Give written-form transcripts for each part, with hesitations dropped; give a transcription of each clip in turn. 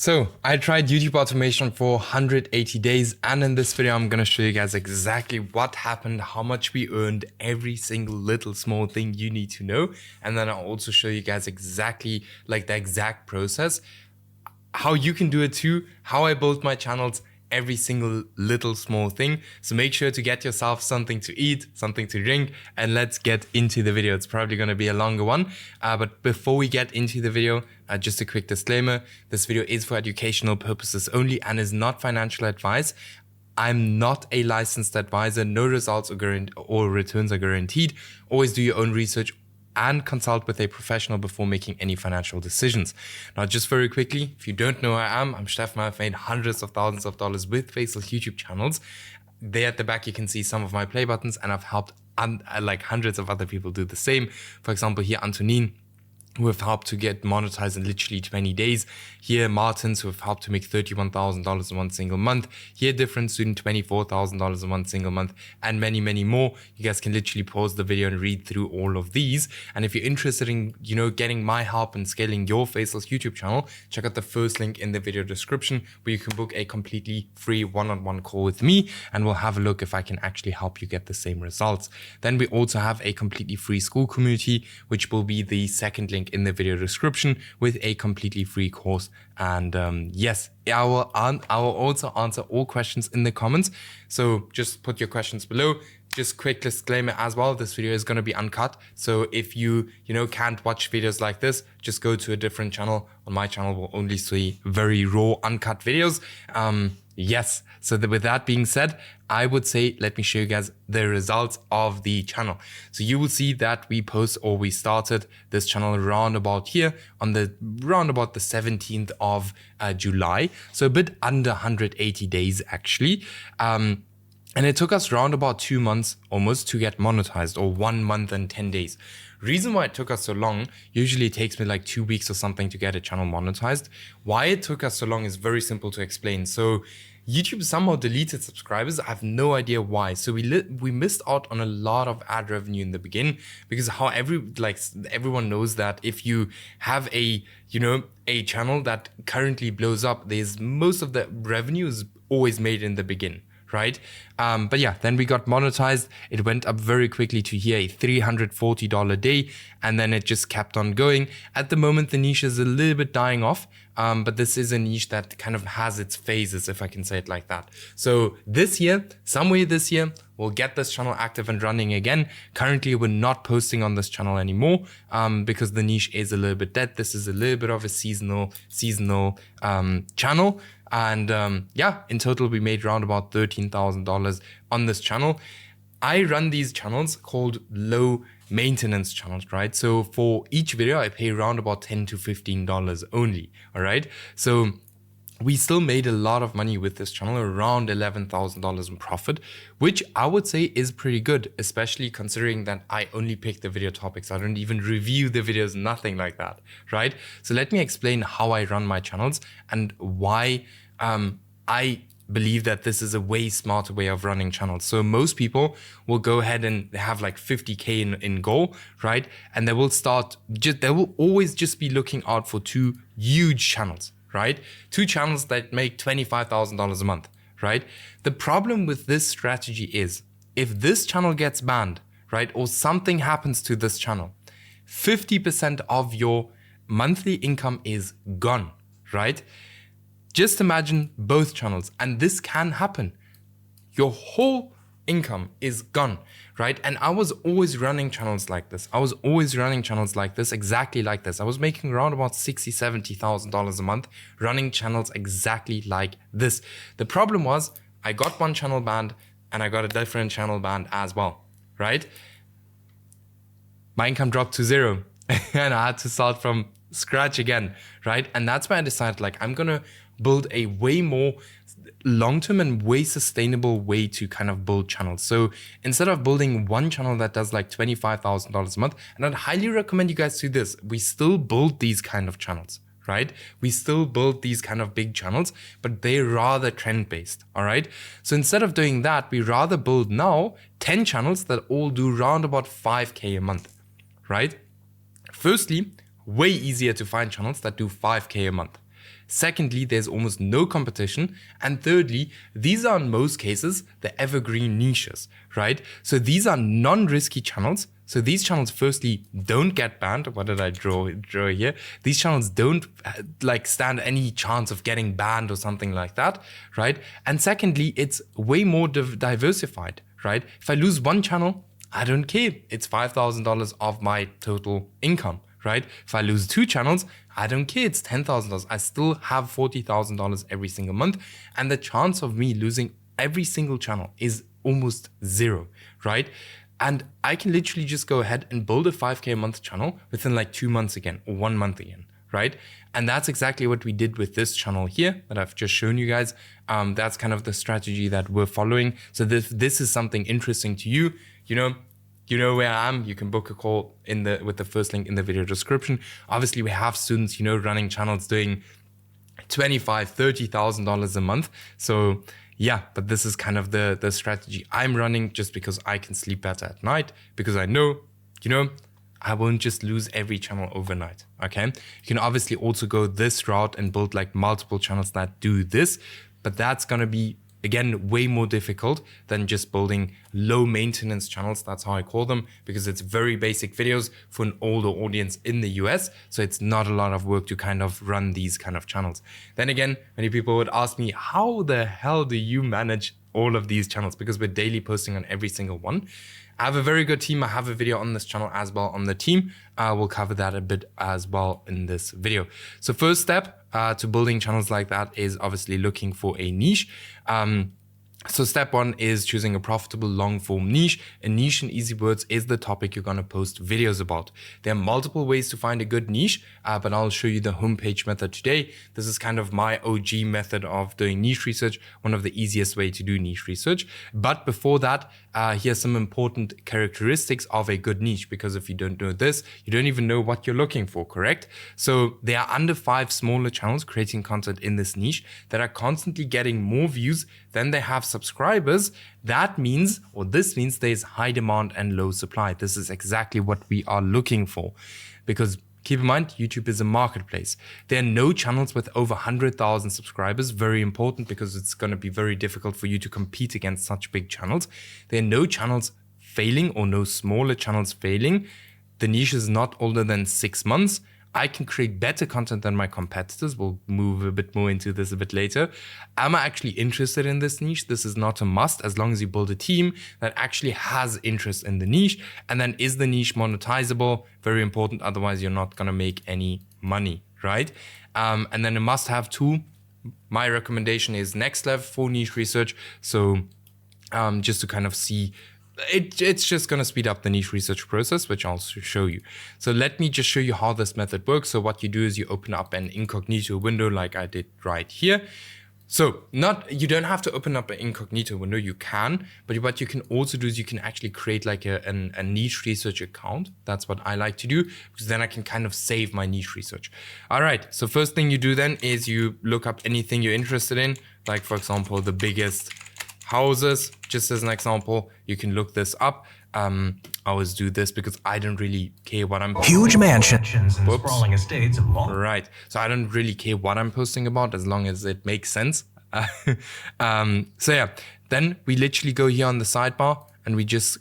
So I tried YouTube automation for 180 days, and in this video I'm gonna show you guys exactly what happened, how much we earned, every single little small thing you need to know, and then I'll also show you guys exactly like the exact process, how you can do it too, how I built my channels, every single little small thing. So make sure to get yourself something to eat, something to drink, and let's get into the video. It's probably going to be a longer one, but before we get into the video, just a quick disclaimer: this video is for educational purposes only and is not financial advice. I'm not a licensed advisor. No results or returns are guaranteed. Always do your own research and consult with a professional before making any financial decisions. Now, just very quickly, if you don't know who I am, I'm Steffen Miro. I've made hundreds of thousands of dollars with Faceless YouTube channels. There at the back, you can see some of my play buttons, and I've helped like hundreds of other people do the same. For example, here, Antonin, who have helped to get monetized in literally 20 days. Here, Martins, who have helped to make $31,000 in one single month. Here, different student, $24,000 in one single month, and many, many more. You guys can literally pause the video and read through all of these. And if you're interested in, getting my help in scaling your Faceless YouTube channel, check out the first link in the video description, where you can book a completely free one-on-one call with me, and we'll have a look if I can actually help you get the same results. Then we also have a completely free Skool community, which will be the second link in the video description, with a completely free course. And yes, I will also answer all questions in the comments, so just put your questions below. Just quick disclaimer as well, this video is going to be uncut, so if you can't watch videos like this, just go to a different channel. On my channel we'll only see very raw, uncut videos. Yes, so with that being said, I would say let me show you guys the results of the channel. So you will see that we started this channel around about here on the 17th of July, so a bit under 180 days actually. And it took us around about 2 months almost to get monetized, or 1 month and 10 days. Reason why it took us so long, usually it takes me like 2 weeks or something to get a channel monetized. Why it took us so long is very simple to explain. So YouTube somehow deleted subscribers. I have no idea why. So we missed out on a lot of ad revenue in the beginning, because everyone knows that if you have a channel that currently blows up, there's most of the revenue is always made in the beginning. Right? But yeah, then we got monetized. It went up very quickly to here, a $340 a day, and then it just kept on going. At the moment, the niche is a little bit dying off, but this is a niche that kind of has its phases, if I can say it like that. So somewhere this year, we'll get this channel active and running again. Currently, we're not posting on this channel anymore because the niche is a little bit dead. This is a little bit of a seasonal channel. And yeah, in total, we made around about $13,000 on this channel. I run these channels called low maintenance channels, right? So for each video, I pay around about $10 to $15 only, all right? So we still made a lot of money with this channel, around $11,000 in profit, which I would say is pretty good, especially considering that I only pick the video topics. I don't even review the videos, nothing like that, right? So let me explain how I run my channels and why I believe that this is a way smarter way of running channels. So most people will go ahead and have like 50K in goal, right? And they will always just be looking out for 2 huge channels, right? 2 channels that make $25,000 a month, right? The problem with this strategy is if this channel gets banned, right, or something happens to this channel, 50% of your monthly income is gone, right? Just imagine both channels, and this can happen. Your whole income is gone, right? And I was always running channels like this. Exactly like this. I was making around about $60,000, $70,000 a month running channels exactly like this. The problem was I got one channel banned and I got a different channel banned as well, right? My income dropped to 0 and I had to start from scratch again, right? And that's why I decided I'm gonna build a way more long-term and way sustainable way to kind of build channels. So instead of building one channel that does like $25,000 a month, and I'd highly recommend you guys do this, we still build these kind of channels, right? We still build these kind of big channels, but they're rather trend-based, all right? So instead of doing that, we rather build now 10 channels that all do around about 5K a month, right? Firstly, way easier to find channels that do 5K a month. Secondly, there's almost no competition. And thirdly, these are in most cases the evergreen niches, right? So these are non-risky channels. So these channels firstly don't get banned. What did I draw here? These channels don't like stand any chance of getting banned or something like that, right? And secondly, it's way more diversified, right? If I lose one channel, I don't care. It's $5,000 of my total income, right? If I lose 2 channels, I don't care. It's $10,000. I still have $40,000 every single month. And the chance of me losing every single channel is almost 0, right? And I can literally just go ahead and build a 5K a month channel within like 2 months again, or 1 month again, right? And that's exactly what we did with this channel here that I've just shown you guys. That's kind of the strategy that we're following. So this is something interesting to you, you know where I am. You can book a call with the first link in the video description. Obviously, we have students, running channels doing $25,000, $30,000 a month. So yeah, but this is kind of the strategy I'm running, just because I can sleep better at night, because I know, I won't just lose every channel overnight, okay? You can obviously also go this route and build like multiple channels that do this, but that's gonna be, again, way more difficult than just building low maintenance channels. That's how I call them, because it's very basic videos for an older audience in the US. So it's not a lot of work to kind of run these kind of channels. Then again, many people would ask me, how the hell do you manage all of these channels? Because we're daily posting on every single one. I have a very good team. I have a video on this channel as well on the team. We'll cover that a bit as well in this video. So first step to building channels like that is obviously looking for a niche. So step 1 is choosing a profitable long form niche. A niche, in easy words, is the topic you're going to post videos about. There are multiple ways to find a good niche, but I'll show you the homepage method today. This is kind of my OG method of doing niche research, one of the easiest way to do niche research. But before that, here's some important characteristics of a good niche, because if you don't know this, you don't even know what you're looking for, correct? So there are under 5 smaller channels creating content in this niche that are constantly getting more views than they have subscribers. That means, or this means, there's high demand and low supply. This is exactly what we are looking for, because keep in mind, YouTube is a marketplace. There are no channels with over 100,000 subscribers. Very important, because it's going to be very difficult for you to compete against such big channels. There are no channels failing, or no smaller channels failing. The niche is not older than 6 months. I can create better content than my competitors. We'll move a bit more into this a bit later. Am I actually interested in this niche? This is not a must, as long as you build a team that actually has interest in the niche. And then, is the niche monetizable? Very important. Otherwise, you're not going to make any money, right? And then a must-have tool. My recommendation is NextLevel for niche research. So just to kind of see, it's just going to speed up the niche research process, which I'll show you. So let me just show you how this method works. So what you do is you open up an incognito window like I did right here. So you don't have to open up an incognito window, you can, but what you can also do is you can actually create like a niche research account. That's what I like to do, because then I can kind of save my niche research. All right, so first thing you do then is you look up anything you're interested in, like for example, the biggest houses, just as an example. You can look this up. I always do this because I don't really care what I'm huge mansions and sprawling estates of long. Right. So I don't really care what I'm posting about, as long as it makes sense. So yeah, then we literally go here on the sidebar and we just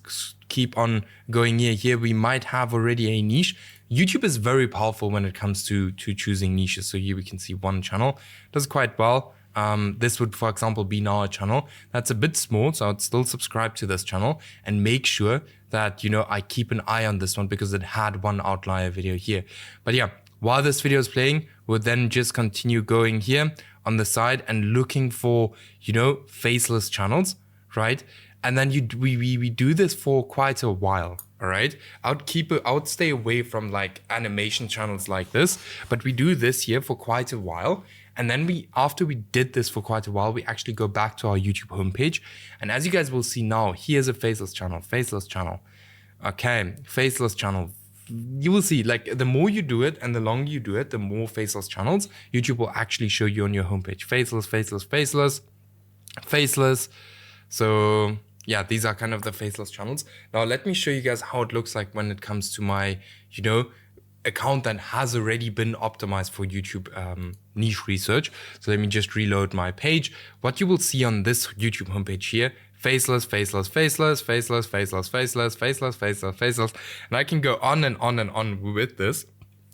keep on going here. Here we might have already a niche. YouTube is very powerful when it comes to choosing niches. So here we can see one channel does quite well. This would, for example, be now a channel that's a bit small, so I'd still subscribe to this channel and make sure that, I keep an eye on this one because it had one outlier video here. But yeah, while this video is playing, we'll then just continue going here on the side and looking for, faceless channels, right? And then we do this for quite a while. All right, I would stay away from like animation channels like this, but we do this here for quite a while. And then after we did this for quite a while, we actually go back to our YouTube homepage. And as you guys will see now, here's a faceless channel. Okay, faceless channel. You will see, like, the more you do it and the longer you do it, the more faceless channels YouTube will actually show you on your homepage. Faceless, faceless, faceless, faceless. So yeah, these are kind of the faceless channels. Now let me show you guys how it looks like when it comes to my, account that has already been optimized for YouTube niche research. So let me just reload my page. What you will see on this YouTube homepage here, faceless, faceless, faceless, faceless, faceless, faceless, faceless, faceless, faceless. And I can go on and on and on with this.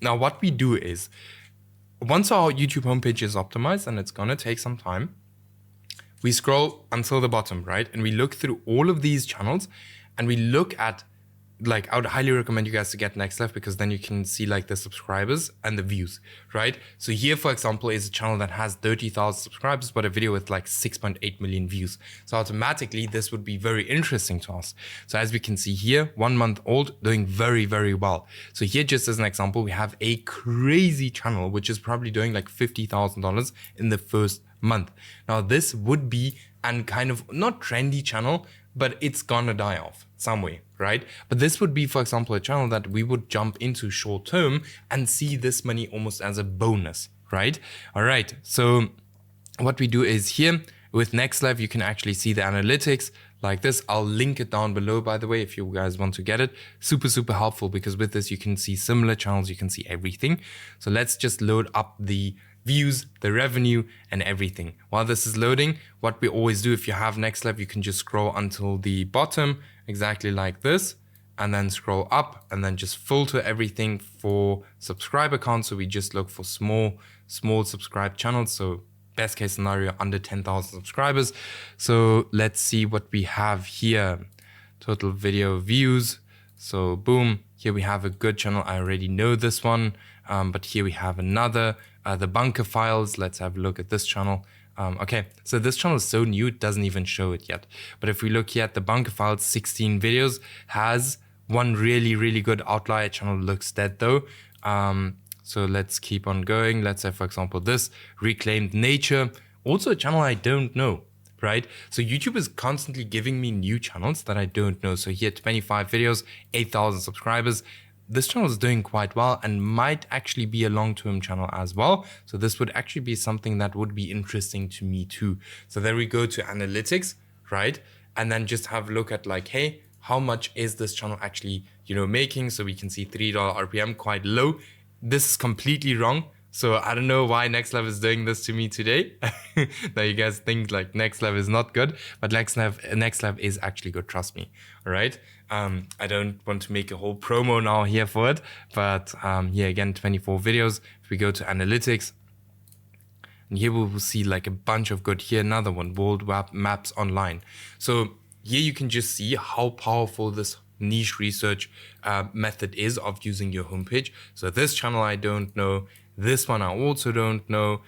Now, what we do is, once our YouTube homepage is optimized, and it's gonna take some time, we scroll until the bottom, right? And we look through all of these channels and we look at, like, I would highly recommend you guys to get NextLab, because then you can see like the subscribers and the views, right? So here, for example, is a channel that has 30,000 subscribers, but a video with like 6.8 million views. So automatically this would be very interesting to us. So as we can see here, 1 month old, doing very, very well. So here, just as an example, we have a crazy channel, which is probably doing like $50,000 in the first month. Now this would be an kind of not trendy channel, but it's gonna die off some way, right? But this would be, for example, a channel that we would jump into short term and see this money almost as a bonus, right? All right, so what we do is here with NextLab, you can actually see the analytics like this. I'll link it down below, by the way, if you guys want to get it. Super, super helpful, because with this, you can see similar channels, you can see everything. So let's just load up the views, the revenue, and everything. While this is loading, what we always do, if you have NextLab, you can just scroll until the bottom, exactly like this, and then scroll up, and then just filter everything for subscriber count. So we just look for small subscribed channels. So best case scenario, under 10,000 subscribers. So let's see what we have here. Total video views. So boom, here we have a good channel. I already know this one, but here we have another. The bunker files, let's have a look at this channel. Okay, so this channel is so new, it doesn't even show it yet. But if we look here at the bunker files, 16 videos, has one really, really good outlier channel, looks dead though. So let's keep on going. Let's say, for example, this Reclaimed Nature, also a channel I don't know, right? So YouTube is constantly giving me new channels that I don't know. So here, 25 videos, 8,000 subscribers. This channel is doing quite well and might actually be a long-term channel as well. So this would actually be something that would be interesting to me too. So there we go to analytics, right? And then just have a look at like, hey, how much is this channel actually, making? So we can see $3 RPM, quite low. This is completely wrong. So I don't know why NextLab is doing this to me today. Now you guys think like NextLab is not good, but NextLab is actually good, trust me, all right? I don't want to make a whole promo now here for it, but here again, 24 videos. If we go to analytics, and here we will see like a bunch of good, here another one, World Maps Online. So here you can just see how powerful this niche research method is of using your homepage. So this channel I don't know. This one I also don't know.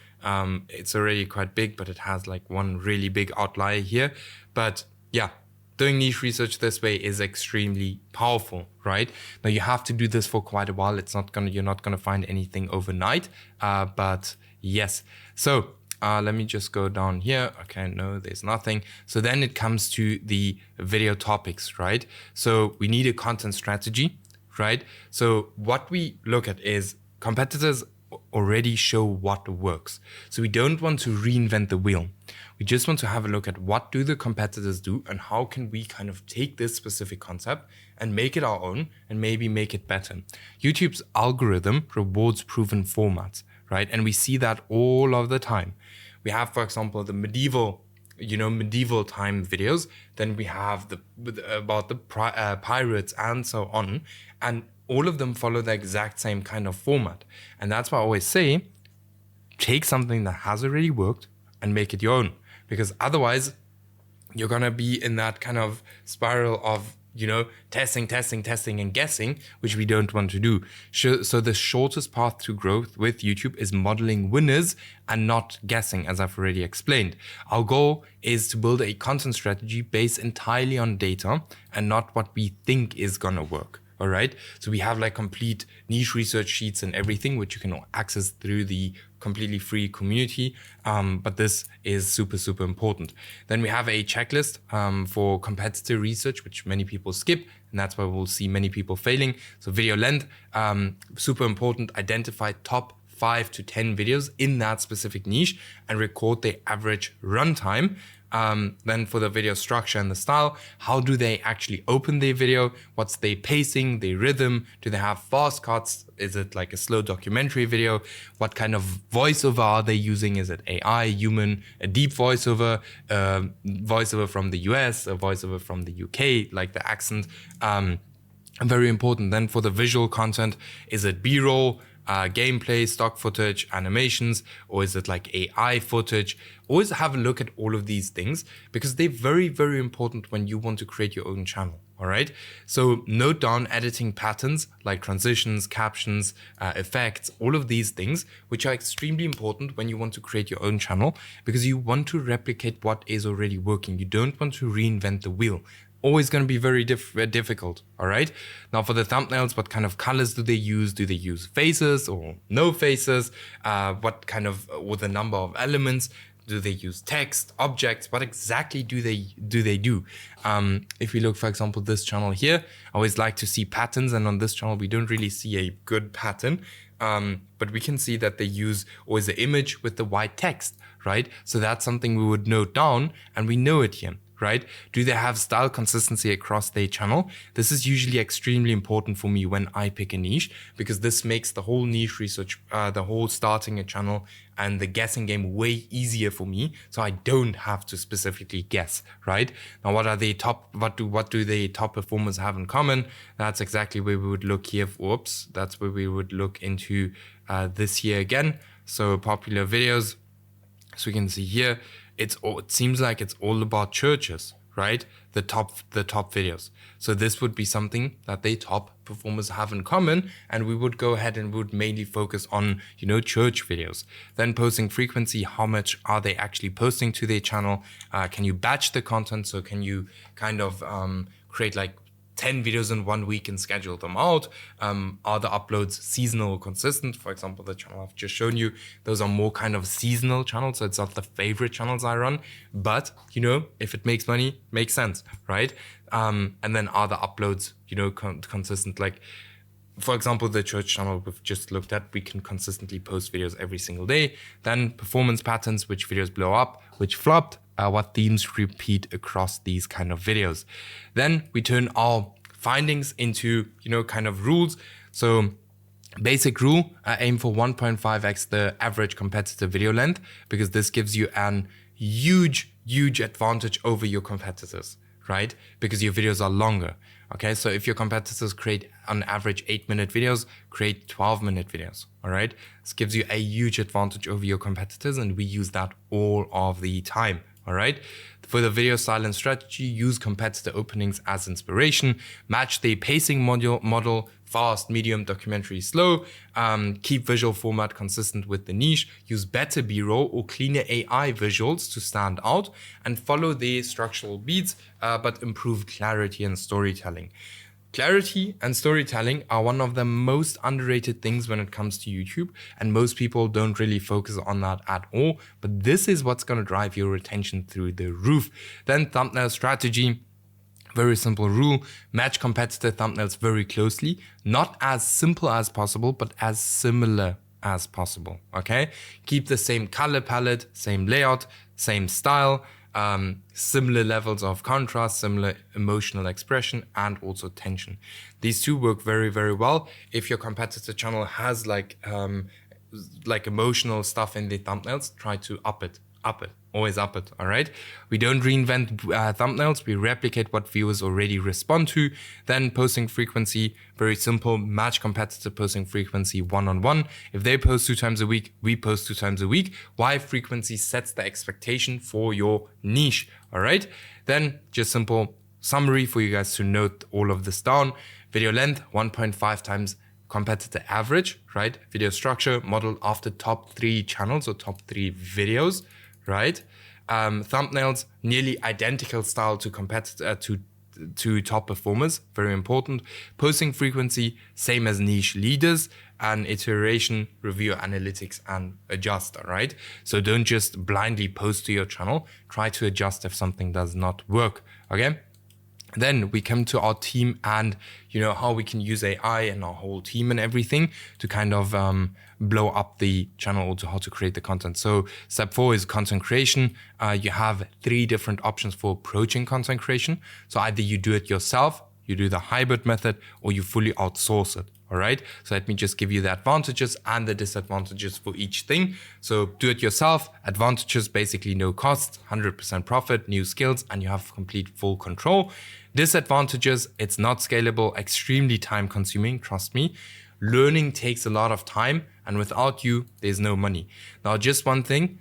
It's already quite big, but it has like one really big outlier here. But yeah, doing niche research this way is extremely powerful, right? Now you have to do this for quite a while. You're not gonna find anything overnight, but yes. So let me just go down here. Okay, no, there's nothing. So then it comes to the video topics, right? So we need a content strategy, right? So what we look at is competitors already show what works. So we don't want to reinvent the wheel. We just want to have a look at what do the competitors do and how can we kind of take this specific concept and make it our own and maybe make it better. YouTube's algorithm rewards proven formats, right? And we see that all of the time. We have, for example, the medieval time videos. Then we have about the pirates and so on. And all of them follow the exact same kind of format. And that's why I always say, take something that has already worked and make it your own. Because otherwise, you're going to be in that kind of spiral of, testing and guessing, which we don't want to do. So the shortest path to growth with YouTube is modeling winners and not guessing, as I've already explained. Our goal is to build a content strategy based entirely on data and not what we think is going to work. All right. So we have like complete niche research sheets and everything, which you can access through the completely free community. But this is super, super important. Then we have a checklist for competitor research, which many people skip. And that's why we'll see many people failing. So video length, super important. Identify top 5 to 10 videos in that specific niche and record the average runtime. Then for the video structure and the style, how do they actually open their video? What's their pacing, their rhythm? Do they have fast cuts? Is it like a slow documentary video? What kind of voiceover are they using? Is it AI, human, a deep voiceover, voiceover from the US, a voiceover from the UK, like the accent? Very important. Then for the visual content, is it B-roll, gameplay, stock footage, animations, or is it like AI footage? Always have a look at all of these things because they're very, very important when you want to create your own channel. All right. So note down editing patterns like transitions, captions, effects, all of these things, which are extremely important when you want to create your own channel because you want to replicate what is already working. You don't want to reinvent the wheel. Always going to be very difficult. All right. Now for the thumbnails, what kind of colors do they use? Do they use faces or no faces? What kind of, with the number of elements? Do they use text, objects? What exactly do they do? If we look, for example, this channel here, I always like to see patterns. And on this channel, we don't really see a good pattern. But we can see that they use always the image with the white text, right? So that's something we would note down and we know it here. Right? Do they have style consistency across their channel? This is usually extremely important for me when I pick a niche because this makes the whole niche research, the whole starting a channel and the guessing game way easier for me. So I don't have to specifically guess, right? Now, what do the top performers have in common? That's exactly where we would look here. Whoops, that's where we would look into this here again. So popular videos. So we can see here, it seems like it's all about churches, right? The top videos. So this would be something that the top performers have in common, and we would go ahead and would mainly focus on, church videos. Then posting frequency, how much are they actually posting to their channel? Can you batch the content? So can you kind of create like 10 videos in 1 week and schedule them out? Are the uploads seasonal or consistent? For example, the channel I've just shown you, those are more kind of seasonal channels. So it's not the favorite channels I run, but if it makes money, makes sense, right? And then are the uploads, consistent? Like, for example, the church channel we've just looked at, we can consistently post videos every single day. Then performance patterns, which videos blow up, which flopped, what themes repeat across these kind of videos. Then we turn our findings into, kind of rules. So basic rule, aim for 1.5x the average competitor video length, because this gives you an huge advantage over your competitors, right? Because your videos are longer. Okay, so if your competitors create on average 8-minute videos, create 12-minute videos, all right? This gives you a huge advantage over your competitors, and we use that all of the time, all right? For the video style and strategy, use competitor openings as inspiration, match the pacing model, fast, medium, documentary, slow, keep visual format consistent with the niche, use better B-roll or cleaner AI visuals to stand out, and follow the structural beats, but improve clarity and storytelling. Clarity and storytelling are one of the most underrated things when it comes to YouTube, and most people don't really focus on that at all, but this is what's going to drive your retention through the roof. Then thumbnail strategy. Very simple rule, match competitor thumbnails very closely, not as simple as possible, but as similar as possible, okay? Keep the same color palette, same layout, same style, similar levels of contrast, similar emotional expression, and also tension. These two work very, very well. If your competitor channel has like emotional stuff in the thumbnails, try to up it, always up it, all right? We don't reinvent thumbnails, we replicate what viewers already respond to. Then posting frequency, very simple, match competitor posting frequency one-on-one. If they post 2 times a week, we post 2 times a week. Why? Frequency sets the expectation for your niche, all right? Then just simple summary for you guys to note all of this down. Video length, 1.5 times competitor average, right? Video structure, modeled after top 3 channels or top 3 videos, right? Thumbnails, nearly identical style to competitor to top performers, very important. Posting frequency, same as niche leaders, and iteration, review analytics, and adjust, all right? So don't just blindly post to your channel, try to adjust if something does not work, okay? Then we come to our team and, how we can use AI and our whole team and everything to kind of blow up the channel, or to how to create the content. So step 4 is content creation. You have 3 different options for approaching content creation. So either you do it yourself, you do the hybrid method, or you fully outsource it. All right. So let me just give you the advantages and the disadvantages for each thing. So do it yourself. Advantages, basically no cost, 100% profit, new skills, and you have complete full control. Disadvantages, it's not scalable, extremely time consuming. Trust me. Learning takes a lot of time, and without you, there's no money. Now, just one thing.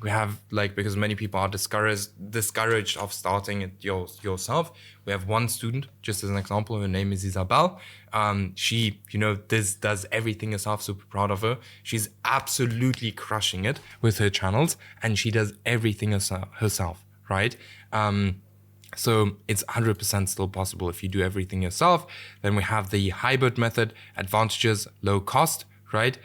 We have, because many people are discouraged of starting it yourself. We have one student, just as an example, her name is Isabel. She, does everything herself, super proud of her. She's absolutely crushing it with her channels, and she does everything herself, right? So it's 100% still possible if you do everything yourself. Then we have the hybrid method, advantages, low cost, right?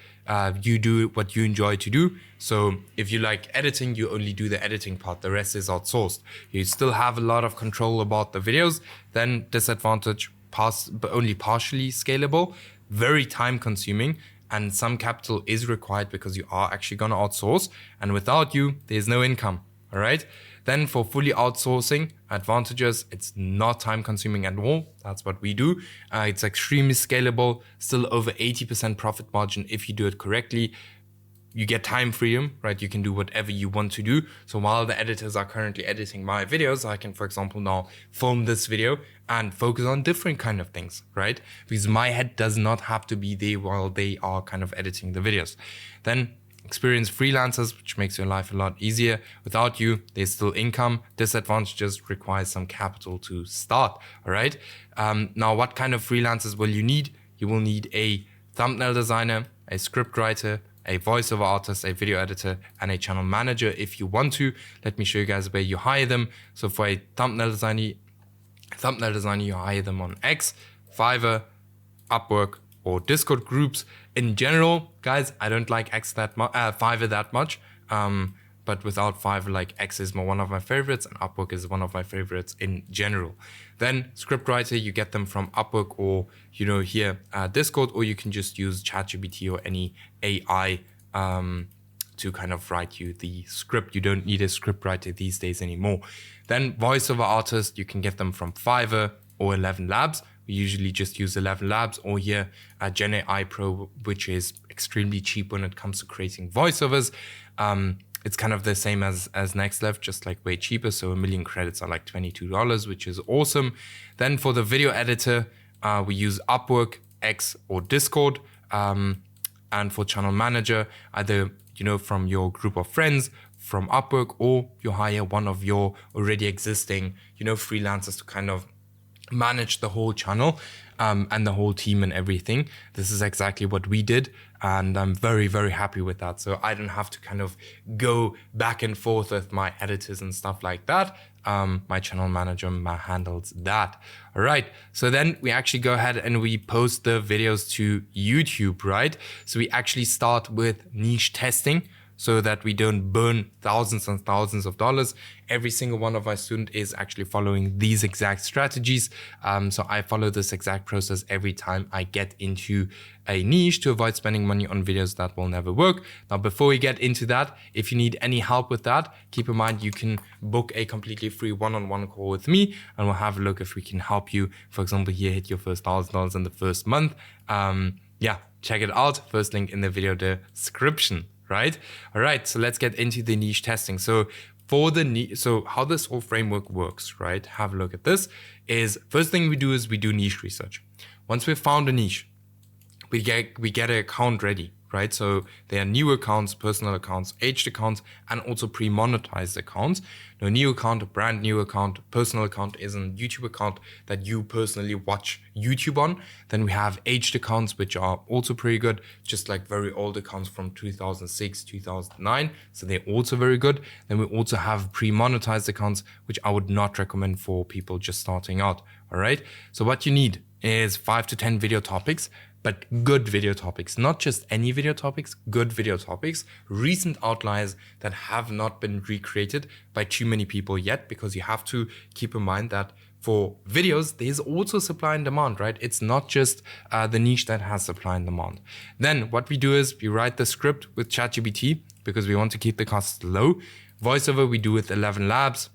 You do what you enjoy to do. So if you like editing, you only do the editing part. The rest is outsourced. You still have a lot of control about the videos. Then disadvantage, but only partially scalable, very time consuming, and some capital is required because you are actually going to outsource. And without you, there's no income. All right. Then for fully outsourcing, advantages, it's not time consuming at all. That's what we do. It's extremely scalable, still over 80% profit margin if you do it correctly. You get time freedom, right? You can do whatever you want to do. So while the editors are currently editing my videos, I can, for example, now film this video and focus on different kind of things, right? Because my head does not have to be there while they are kind of editing the videos. Then experienced freelancers, which makes your life a lot easier. Without you, there's still income. Disadvantages require some capital to start, all right? Now, what kind of freelancers will you need? You will need a thumbnail designer, a script writer, a voiceover artist, a video editor, and a channel manager if you want to. Let me show you guys where you hire them. So for a thumbnail designer, you hire them on X, Fiverr, Upwork, or Discord groups. In general, guys, I don't like Fiverr that much. But without Fiverr, X is one of my favorites, and Upwork is one of my favorites in general. Then scriptwriter, you get them from Upwork or, here, Discord, or you can just use ChatGPT or any AI to kind of write you the script. You don't need a scriptwriter these days anymore. Then voiceover artists, you can get them from Fiverr or ElevenLabs. We usually just use ElevenLabs, or here GenAIPro, which is extremely cheap when it comes to creating voiceovers. It's kind of the same as NextLev, just way cheaper. So 1 million credits are $22, which is awesome. Then for the video editor, we use Upwork, X, or Discord. And for channel manager, either from your group of friends, from Upwork, or you hire one of your already existing freelancers to kind of manage the whole channel and the whole team and everything. This is exactly what we did, and I'm very, very happy with that. So I don't have to kind of go back and forth with my editors and stuff like that. My channel manager handles that. All right. So then we actually go ahead and we post the videos to YouTube, right? So we actually start with niche testing, so that we don't burn thousands and thousands of dollars. Every single one of my students is actually following these exact strategies. So I follow this exact process every time I get into a niche to avoid spending money on videos that will never work. Now, before we get into that, if you need any help with that, keep in mind you can book a completely free one-on-one call with me, and we'll have a look if we can help you. For example, here, hit your first $1,000 in the first month. Yeah, check it out. First link in the video description. Right? All right. So let's get into the niche testing. So so how this whole framework works, right? Have a look at this. First thing we do is we do niche research. Once we've found a niche, we get an account ready, right? So there are new accounts, personal accounts, aged accounts, and also pre-monetized accounts. Now, new account, a brand new account, personal account is a YouTube account that you personally watch YouTube on. Then we have aged accounts, which are also pretty good, just very old accounts from 2006, 2009. So they're also very good. Then we also have pre-monetized accounts, which I would not recommend for people just starting out. All right. So what you need is 5 to 10 video topics, but good video topics, not just any video topics, good video topics, recent outliers that have not been recreated by too many people yet, because you have to keep in mind that for videos, there's also supply and demand, right? It's not just the niche that has supply and demand. Then what we do is we write the script with ChatGPT because we want to keep the costs low. Voiceover we do with ElevenLabs.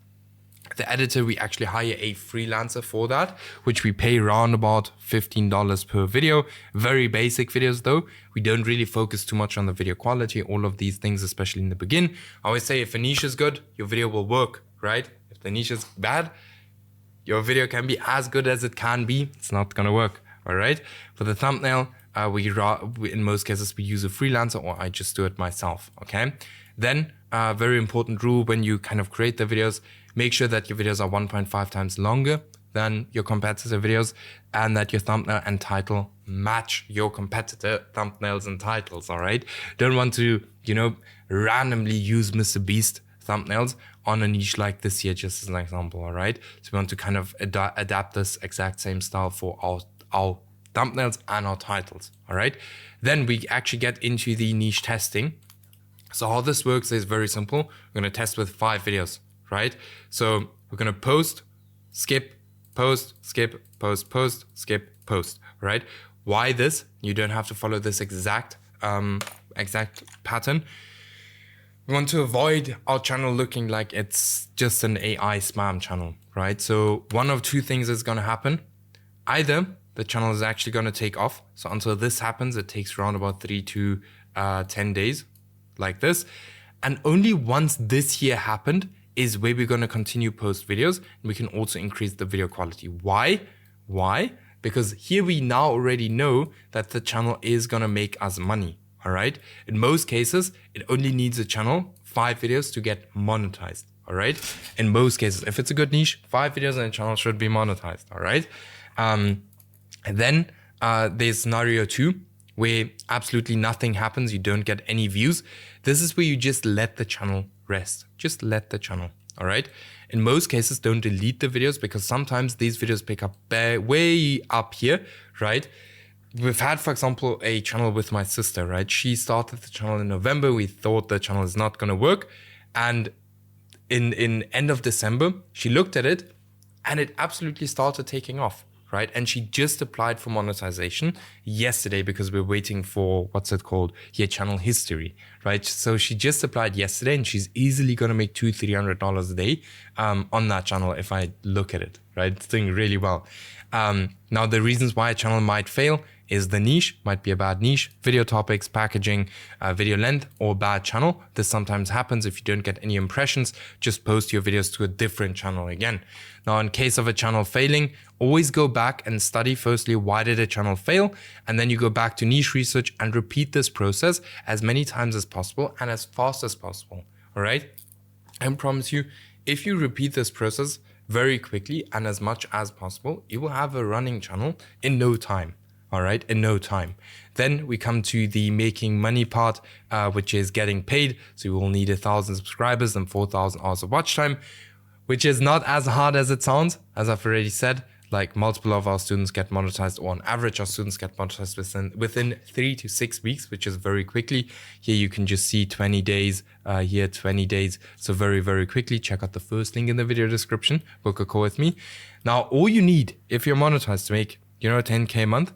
The editor, we actually hire a freelancer for that, which we pay around about $15 per video. Very basic videos though. We don't really focus too much on the video quality, all of these things, especially in the beginning. I always say if a niche is good, your video will work, right? If the niche is bad, your video can be as good as it can be. It's not gonna work, all right? For the thumbnail, in most cases, we use a freelancer or I just do it myself, okay? Then, very important rule when you kind of create the videos, make sure that your videos are 1.5 times longer than your competitor videos and that your thumbnail and title match your competitor thumbnails and titles, all right? Don't want to, randomly use Mr. Beast thumbnails on a niche like this here, just as an example, all right? So we want to kind of adapt this exact same style for our thumbnails and our titles, all right? Then we actually get into the niche testing. So how this works is very simple. We're gonna test with 5 videos, right? So we're gonna post, skip, post, skip, post, post, skip, post, right? Why this? You don't have to follow this exact pattern. We want to avoid our channel looking like it's just an AI spam channel, right? So one of two things is gonna happen. Either the channel is actually gonna take off. So until this happens, it takes around about 3 to 10 days like this. And only once this here happened is where we're gonna continue post videos. And we can also increase the video quality. Why? Because here we now already know that the channel is gonna make us money, all right? In most cases, it only needs a channel, 5 videos to get monetized, all right? In most cases, if it's a good niche, 5 videos on a channel should be monetized, all right? And then there's scenario 2, where absolutely nothing happens, you don't get any views. This is where you just let the channel rest. Just let the channel, all right? In most cases, don't delete the videos because sometimes these videos pick up way up here, right? We've had, for example, a channel with my sister, right? She started the channel in November. We thought the channel is not gonna work. And in end of December, she looked at it and it absolutely started taking off. Right? And she just applied for monetization yesterday because we're waiting for, channel history, right? So she just applied yesterday and she's easily going to make $200-300 a day on that channel if I look at it, right? It's doing really well. Now, the reasons why a channel might fail is the niche, might be a bad niche, video topics, packaging, video length, or bad channel. This sometimes happens if you don't get any impressions, just post your videos to a different channel again. Now, in case of a channel failing, always go back and study firstly, why did a channel fail? And then you go back to niche research and repeat this process as many times as possible and as fast as possible, all right? I promise you, if you repeat this process very quickly and as much as possible, you will have a running channel in no time. All right, in no time. Then we come to the making money part, which is getting paid. So you will need 1,000 subscribers and 4,000 hours of watch time, which is not as hard as it sounds. As I've already said, like multiple of our students get monetized, or on average, our students get monetized within 3 to 6 weeks, which is very quickly. Here you can just see 20 days, here 20 days. So very, very quickly. Check out the first link in the video description. Book a call with me. Now, all you need if you're monetized to make, 10K a month,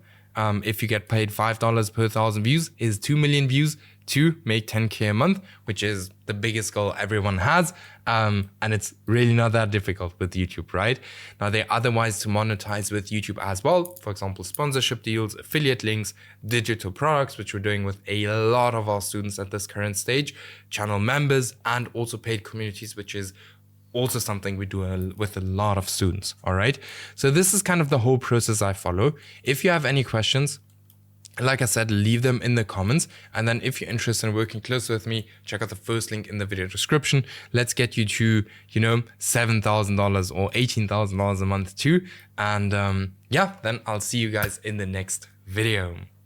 if you get paid $5 per 1,000 views, is 2 million views to make 10K a month, which is the biggest goal everyone has. And it's really not that difficult with YouTube, right? Now, there are other ways to monetize with YouTube as well. For example, sponsorship deals, affiliate links, digital products, which we're doing with a lot of our students at this current stage, channel members, and also paid communities, which is also something we do with a lot of students, all right? So this is kind of the whole process I follow. If you have any questions, like I said, leave them in the comments. And then if you're interested in working closer with me, check out the first link in the video description. Let's get you to, $7,000 or $18,000 a month too. And then I'll see you guys in the next video.